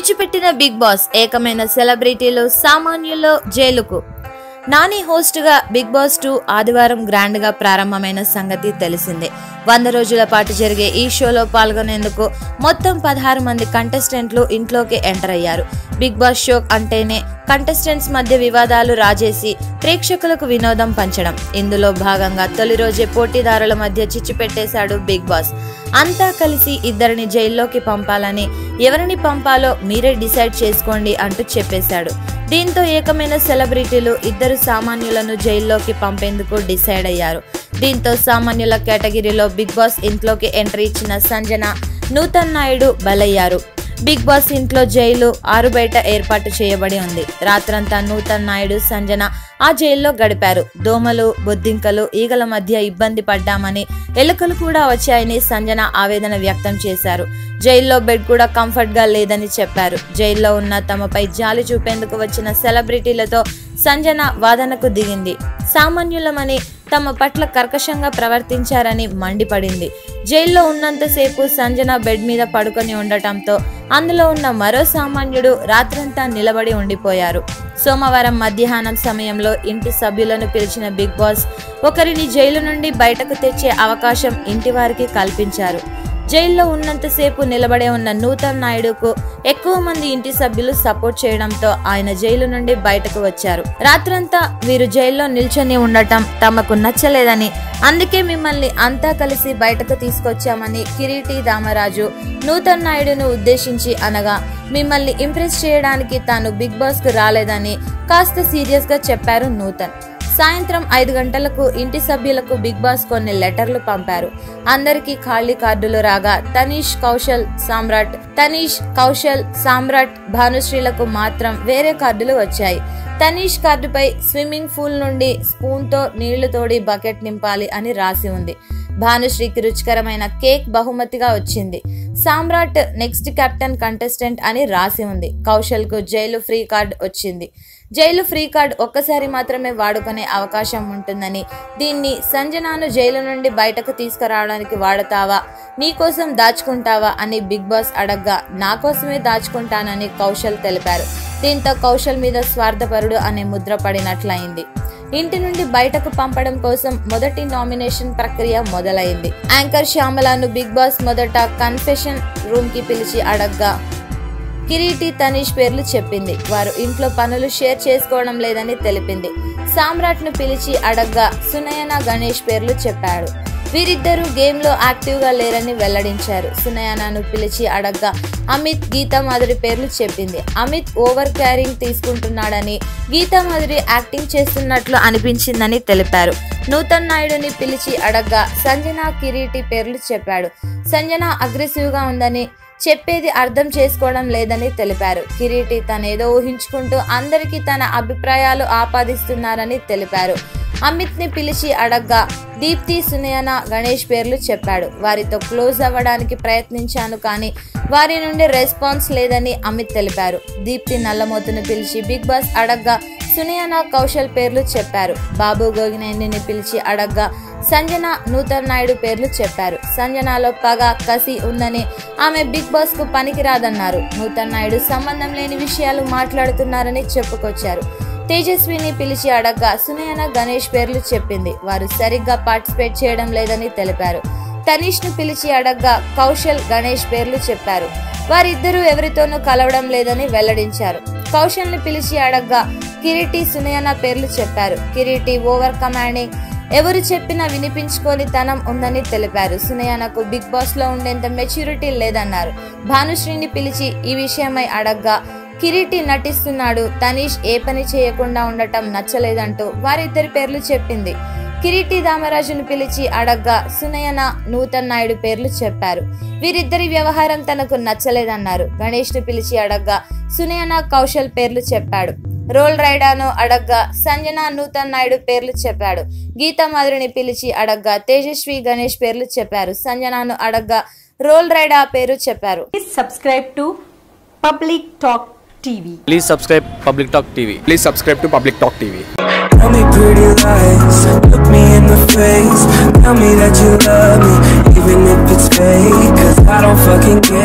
తుడిచిపెట్టిన big boss ఏకమైన సెలబ్రిటీలు సామాన్యులు జైలుకు. నాని హోస్ట్ గా బిగ్ బాస్ 2 ఆదివారం గ్రాండ్ గా ప్రారంభమైన సంగతి తెలిసిందే. 100 రోజుల పాటు జరిగే ఈ షోలో పాల్గొనేందుకు మొత్తం 16 మంది కంటెస్టెంట్లు ఇంట్లోకి ఎంటర్ అయ్యారు. బిగ్ బాస్ షో అంటేనే కంటెస్టెంట్స్ మధ్య వివాదాలు రాజేసి ప్రేక్షకులకు వినోదం పంచడం. ఇందులో భాగంగా తొలి రోజే పోటీదారుల మధ్య చిచ్చు పెట్టేశాడు బిగ్ బాస్. అంతా కలిసి ఇద్దరిని జైల్లోకి పంపాలని, ఎవరిని పంపాలో మీరే డిసైడ్ చేసుకోండి అంటూ చెప్పేశాడు. దీంతో ఏకమైన సెలబ్రిటీలు ఇద్దరు సామాన్యులను జైల్లోకి పంపేందుకు డిసైడ్ అయ్యారు. దీంతో సామాన్యుల కేటగిరీలో బిగ్ బాస్ ఇంట్లోకి ఎంట్రీ ఇచ్చిన సంజన, నూతన్ నాయుడు బలయ్యారు. బిగ్ బాస్ ఇంట్లో జైలు ఆరు బయట ఏర్పాటు చేయబడి ఉంది. రాత్రంతా నూతన్ నాయుడు, సంజన ఆ జైల్లో గడిపారు. దోమలు, బొద్దింకలు, ఈగల మధ్య ఇబ్బంది పడ్డామని, ఎలుకలు కూడా వచ్చాయని సంజన ఆవేదన వ్యక్తం చేశారు. జైల్లో బెడ్ కూడా కంఫర్ట్ గా లేదని చెప్పారు. జైల్లో ఉన్న తమపై జాలి చూపేందుకు వచ్చిన సెలబ్రిటీలతో సంజన వాదనకు దిగింది. సామాన్యులమని, తమ పట్ల కర్కశంగా ప్రవర్తించారని మండిపడింది. జైల్లో ఉన్నంతసేపు సంజన బెడ్ మీద పడుకొని ఉండటంతో అందులో ఉన్న మరో సామాన్యుడు రాత్రంతా నిలబడి ఉండిపోయారు. సోమవారం మధ్యాహ్నం సమయంలో ఇంటి సభ్యులను పిలిచిన బిగ్ బాస్ ఒకరిని జైలు నుండి బయటకు తెచ్చే అవకాశం ఇంటి వారికి కల్పించారు. జైల్లో ఉన్నంతసేపు నిలబడే ఉన్న నూతన్ నాయుడుకు ఎక్కువ మంది ఇంటి సభ్యులు సపోర్ట్ చేయడంతో ఆయన జైలు నుండి బయటకు వచ్చారు. రాత్రంతా వీరు జైల్లో నిల్చొని ఉండటం తమకు నచ్చలేదని, అందుకే మిమ్మల్ని అంతా కలిసి బయటకు తీసుకొచ్చామని కిరీటి దామరాజు నూతన్ నాయుడును ఉద్దేశించి అనగా, మిమ్మల్ని ఇంప్రెస్ చేయడానికి తాను బిగ్ బాస్ కు రాలేదని కాస్త సీరియస్ గా చెప్పారు నూతన్. సాయంత్రం 5 గంటలకు ఇంటి సభ్యులకు బిగ్ బాస్ కొన్ని లెటర్లు పంపారు. అందరికీ ఖాళీ కార్డులు రాగా తనీష్, కౌశల్, సామ్రాట్, భానుశ్రీలకు మాత్రం వేరే కార్డులు వచ్చాయి. తనీష్ కార్డుపై స్విమ్మింగ్ పూల్ నుండి స్పూన్ తో నీళ్లు తోడి బకెట్ నింపాలి అని రాసి ఉంది. భానుశ్రీకి రుచికరమైన కేక్ బహుమతిగా వచ్చింది. సామ్రాట్ నెక్స్ట్ కెప్టెన్ కంటెస్టెంట్ అని రాసి ఉంది. కౌశల్ కు జైలు ఫ్రీ కార్డ్ వచ్చింది. జైలు ఫ్రీ కార్డ్ ఒక్కసారి మాత్రమే వాడుకునే అవకాశం ఉంటుందని, దీన్ని సంజనాను జైలు నుండి బయటకు తీసుకురావడానికి వాడతావా, నీకోసం దాచుకుంటావా అని బిగ్ బాస్ అడగ్గా, నా కోసమే దాచుకుంటానని కౌశల్ తెలిపారు. దీంతో కౌశల్ మీద స్వార్థపరుడు అనే ముద్ర పడినట్లయింది. ఇంటి నుండి బయటకు పంపడం కోసం మొదటి నామినేషన్ ప్రక్రియ మొదలైంది. యాంకర్ శ్యామలను బిగ్ బాస్ మొదట కన్ఫెషన్ రూమ్ కి పిలిచి అడగ్గా కిరీటి, తనీష్ పేర్లు చెప్పింది. వారు ఇంట్లో పనులు షేర్ చేసుకోవడం లేదని తెలిపింది. సామ్రాట్ ను పిలిచి అడగ్గా సునయన, గణేష్ పేర్లు చెప్పాడు. వీరిద్దరూ గేమ్ లో యాక్టివ్ గా లేరని వెల్లడించారు. సునయనను పిలిచి అడగ్గా అమిత్, గీతా మాధురి పేర్లు చెప్పింది. అమిత్ ఓవర్ క్యారింగ్ తీసుకుంటున్నాడని, గీతా మాధురి యాక్టింగ్ చేస్తున్నట్లు అనిపించిందని తెలిపారు. నూతన్ నాయుడుని పిలిచి అడగ్గా సంజన, కిరీటి పేర్లు చెప్పాడు. సంజన అగ్రెసివ్ గా ఉందని, చెప్పేది అర్థం చేసుకోవడం లేదని తెలిపారు. కిరీటి తనేదో ఊహించుకుంటూ అందరికీ తన అభిప్రాయాలు ఆపాదిస్తున్నారని తెలిపారు. అమిత్ ని పిలిచి అడగ్గా దీప్తి, సునయన, గణేష్ పేర్లు చెప్పాడు. వారితో క్లోజ్ అవ్వడానికి ప్రయత్నించాను కానీ వారి నుండి రెస్పాన్స్ లేదని అమిత్ తెలిపారు. దీప్తి నల్లమోతును పిలిచి బిగ్ బాస్ అడగ్గా సునయన, కౌశల్ పేర్లు చెప్పారు. బాబు గోగినేనిని పిలిచి అడగ్గా సంజన, నూతన్ నాయుడు పేర్లు చెప్పారు. సంజనలో పగ, కసి ఉందని, ఆమె బిగ్ బాస్ కు పనికిరాదన్నారు. నూతన్ నాయుడు సంబంధం లేని విషయాలు మాట్లాడుతున్నారని చెప్పుకొచ్చారు. తేజస్విని పిలిచి అడగ్గా సునయన, గణేష్ పేర్లు చెప్పింది. వారు సరిగ్గా పార్టిసిపేట్ చేయడం లేదని తెలిపారు. తనీష్ ను పిలిచి అడగ్గా కౌశల్, గణేష్ పేర్లు చెప్పారు. వారిద్దరూ ఎవరితోనూ కలవడం లేదని వెల్లడించారు. కౌశల్ ని పిలిచి అడగ్గా కిరీటి, సునయన పేర్లు చెప్పారు. కిరీటి ఓవర్ కమాండింగ్, ఎవరు చెప్పినా వినిపించుకొని తనం ఉందని తెలిపారు. సునయనకు బిగ్ బాస్ లో ఉండేంత మెచ్యూరిటీ లేదన్నారు. భానుశ్రీని పిలిచి ఈ విషయమై అడగ్గా కిరీటి నటిస్తున్నాడు, తనీష్ ఏ పని చేయకుండా ఉండటం నచ్చలేదంటూ వారిద్దరి పేర్లు చెప్పింది. కిరీటి దామరాజును పిలిచి అడగ్గా సునయన, నూతన్ నాయుడు పేర్లు చెప్పారు. వీరిద్దరి వ్యవహారం తనకు నచ్చలేదన్నారు. గణేష్ ను పిలిచి అడగ్గా సునయన, కౌశల్ పేర్లు చెప్పాడు. రోల్ రైడాను అడగ్గా సంజన, నూతన్ నాయుడు పేర్లు చెప్పాడు. గీతా మాధురిని పిలిచి అడగ్గా తేజస్వి, గణేష్ పేర్లు చెప్పారు. సంజనను అడగ్గా రోల్ రైడా పేరు చెప్పారు. Subscribe to Public Talk TV. Please subscribe Public Talk TV. Please subscribe to Public Talk TV. Tell me pretty lies, look me in the face. Tell me that you love me, even if it's fake. 'Cause I don't fucking care.